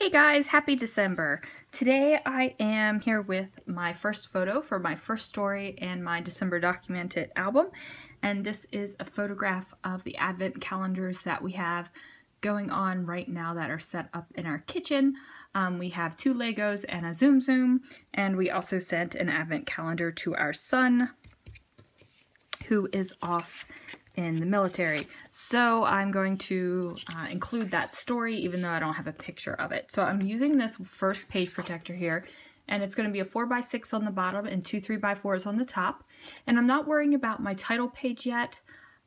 Hey guys, happy December. Today I am here with my first photo for my first story and my December Documented album. And this is a photograph of the advent calendars that we have going on right now that are set up in our kitchen. We have 2 Legos and a Zoom Zoom, and we also sent an advent calendar to our son who is off in the military. So I'm going to include that story even though I don't have a picture of it. So I'm using this first page protector here, and it's going to be a 4x6 on the bottom and 2 3x4s on the top. And I'm not worrying about my title page yet.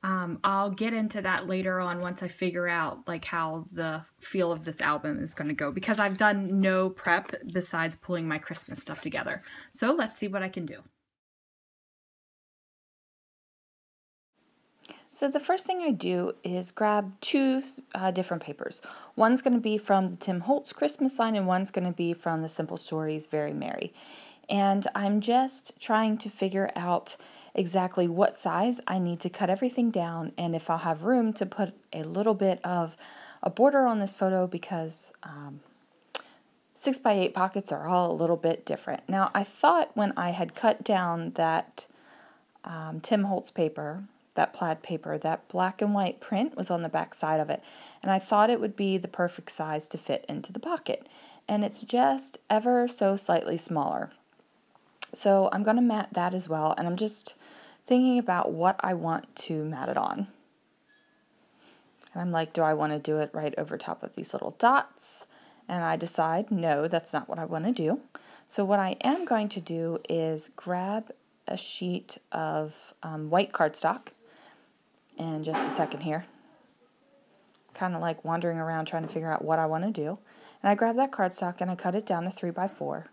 I'll get into that later on once I figure out like how the feel of this album is going to go, because I've done no prep besides pulling my Christmas stuff together. So let's see what I can do. So the first thing I do is grab 2 different papers. One's going to be from the Tim Holtz Christmas line, and one's going to be from the Simple Stories Very Merry. And I'm just trying to figure out exactly what size I need to cut everything down, and if I'll have room to put a little bit of a border on this photo, because 6x8 pockets are all a little bit different. Now I thought when I had cut down that Tim Holtz paper, that plaid paper, that black and white print was on the back side of it, and I thought it would be the perfect size to fit into the pocket, and it's just ever so slightly smaller. So I'm going to mat that as well, and I'm just thinking about what I want to mat it on. And I'm like, do I want to do it right over top of these little dots? And I decide, no, that's not what I want to do. So what I am going to do is grab a sheet of white cardstock. And just a second here, kind of like wandering around trying to figure out what I want to do. And I grab that cardstock and I cut it down to 3x4.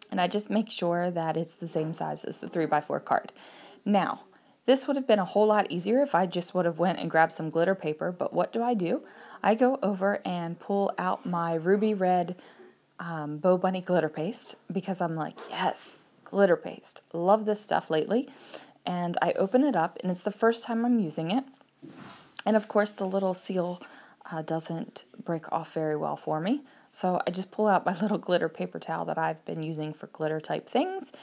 And I just make sure that it's the same size as the 3x4 card. Now, this would have been a whole lot easier if I just would have went and grabbed some glitter paper, but what do? I go over and pull out my ruby red Bo Bunny glitter paste, because I'm like, yes, glitter paste. Love this stuff lately. And I open it up, and it's the first time I'm using it. And of course, the little seal doesn't break off very well for me. So I just pull out my little glitter paper towel that I've been using for glitter type things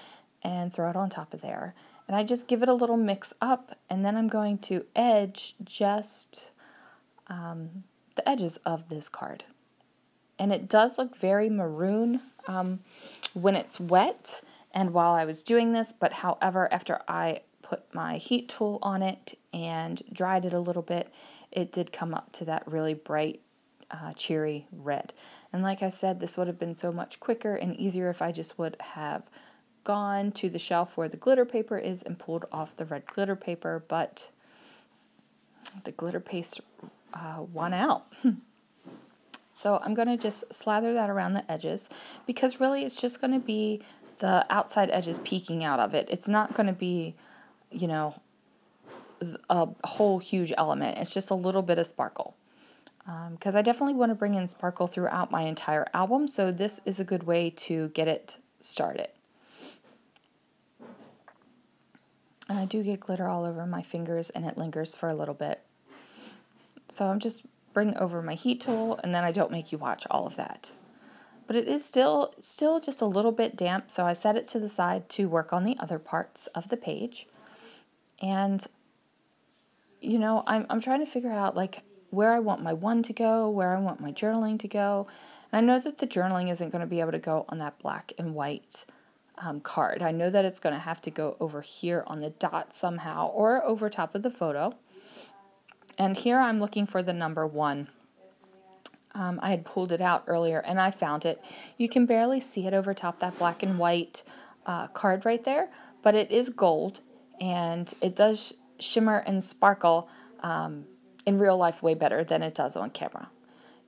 and throw it on top of there. And I just give it a little mix up, and then I'm going to edge just the edges of this card. And it does look very maroon when it's wet and while I was doing this, but however, after I put my heat tool on it and dried it a little bit, it did come up to that really bright, cheery red. And like I said, this would have been so much quicker and easier if I just would have gone to the shelf where the glitter paper is and pulled off the red glitter paper, but the glitter paste won out. So I'm going to just slather that around the edges, because really it's just going to be the outside edges peeking out of it. It's not going to be, you know, a whole huge element. It's just a little bit of sparkle. Because I definitely want to bring in sparkle throughout my entire album, so this is a good way to get it started. And I do get glitter all over my fingers, and it lingers for a little bit. So I'm just bringing over my heat tool, and then I don't make you watch all of that. But it is still just a little bit damp, so I set it to the side to work on the other parts of the page. And, you know, I'm trying to figure out, like, where I want my one to go, where I want my journaling to go. And I know that the journaling isn't going to be able to go on that black and white card. I know that it's going to have to go over here on the dot somehow, or over top of the photo. And here I'm looking for the number 1. I had pulled it out earlier, and I found it. You can barely see it over top that black and white card right there, but it is gold, and it does shimmer and sparkle in real life way better than it does on camera.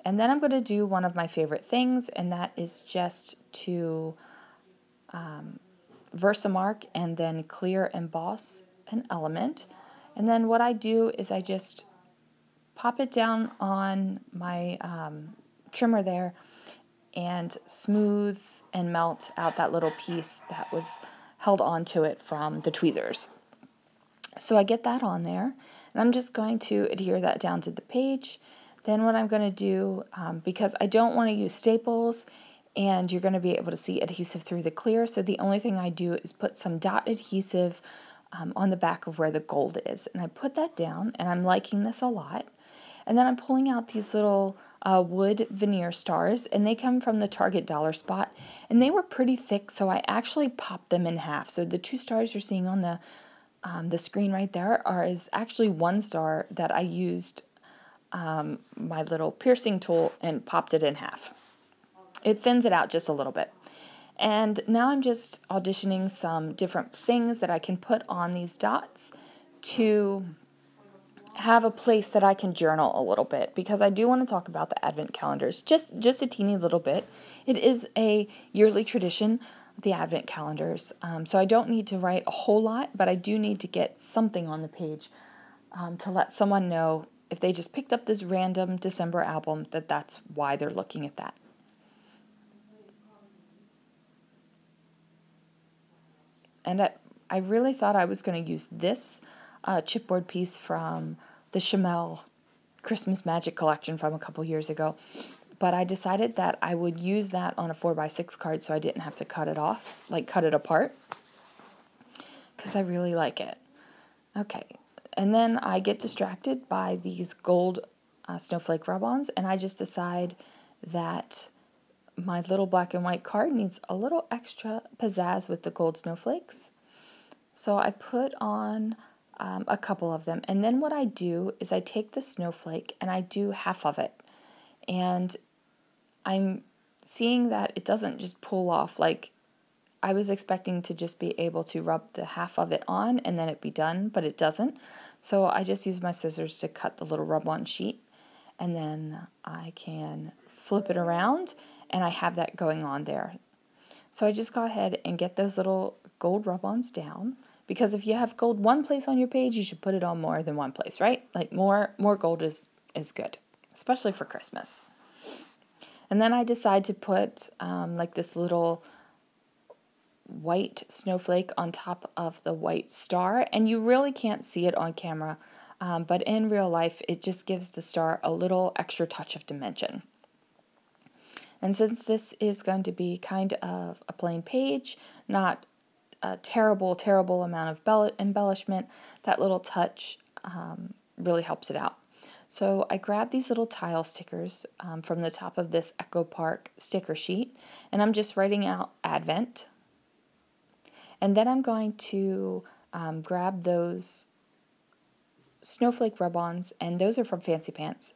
And then I'm going to do one of my favorite things, and that is just to Versamark and then clear emboss an element. And then what I do is I just pop it down on my trimmer there and smooth and melt out that little piece that was held onto it from the tweezers. So I get that on there, and I'm just going to adhere that down to the page. Then what I'm going to do, because I don't want to use staples and you're going to be able to see adhesive through the clear, so the only thing I do is put some dot adhesive on the back of where the gold is. And I put that down, and I'm liking this a lot. And then I'm pulling out these little wood veneer stars, and they come from the Target Dollar Spot, and they were pretty thick, so I actually popped them in half. So the 2 stars you're seeing on the screen right there is actually 1 star that I used my little piercing tool and popped it in half. It thins it out just a little bit. And now I'm just auditioning some different things that I can put on these dots to have a place that I can journal a little bit, because I do want to talk about the Advent calendars just a teeny little bit. It is a yearly tradition, the Advent calendars, so I don't need to write a whole lot, but I do need to get something on the page to let someone know if they just picked up this random December album that that's why they're looking at that. And I really thought I was going to use this chipboard piece from the Chamel Christmas Magic collection from a couple years ago, but I decided that I would use that on a 4x6 card so I didn't have to cut it off, like cut it apart, because I really like it. Okay, and then I get distracted by these gold snowflake rub-ons, and I just decide that my little black and white card needs a little extra pizzazz with the gold snowflakes. So I put on a couple of them, and then what I do is I take the snowflake and I do half of it, and I'm seeing that it doesn't just pull off. Like, I was expecting to just be able to rub the half of it on and then it be done, but it doesn't. So I just use my scissors to cut the little rub-on sheet, and then I can flip it around and I have that going on there. So I just go ahead and get those little gold rub-ons down, because if you have gold one place on your page, you should put it on more than one place, right? Like more gold is good, especially for Christmas. And then I decide to put like this little white snowflake on top of the white star, and you really can't see it on camera, but in real life it just gives the star a little extra touch of dimension. And since this is going to be kind of a plain page, not a terrible amount of embellishment, that little touch really helps it out. So I grabbed these little tile stickers from the top of this Echo Park sticker sheet, and I'm just writing out Advent. And then I'm going to grab those snowflake rub-ons, and those are from Fancy Pants,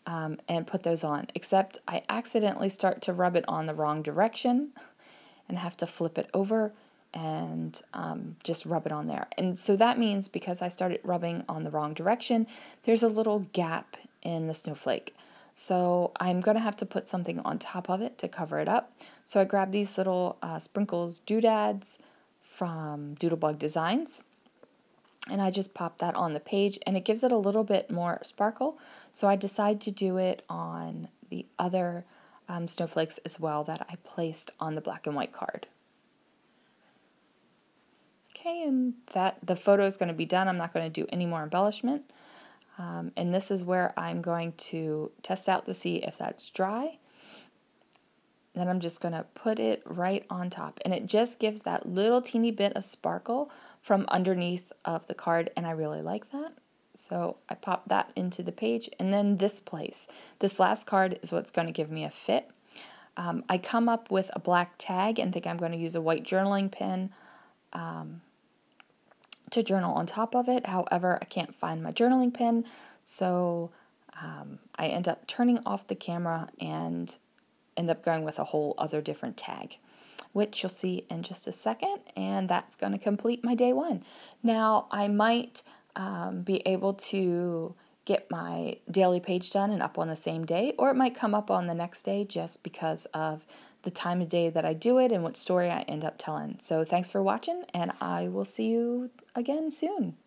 and put those on, except I accidentally start to rub it on the wrong direction and have to flip it over and just rub it on there. And so that means, because I started rubbing on the wrong direction, there's a little gap in the snowflake. So I'm going to have to put something on top of it to cover it up. So I grabbed these little sprinkles doodads from Doodlebug Designs, and I just pop that on the page, and it gives it a little bit more sparkle. So I decide to do it on the other snowflakes as well that I placed on the black and white card. Okay, and that the photo is going to be done. I'm not going to do any more embellishment. And this is where I'm going to test out to see if that's dry. Then I'm just going to put it right on top, and it just gives that little teeny bit of sparkle from underneath of the card, and I really like that. So I pop that into the page, and then this last card is what's going to give me a fit. I come up with a black tag and think I'm going to use a white journaling pen to journal on top of it. However, I can't find my journaling pen, so I end up turning off the camera and end up going with a whole other different tag, which you'll see in just a second, and that's going to complete my day one. Now, I might be able to get my daily page done and up on the same day, or it might come up on the next day just because of the time of day that I do it and what story I end up telling. So thanks for watching, and I will see you again soon.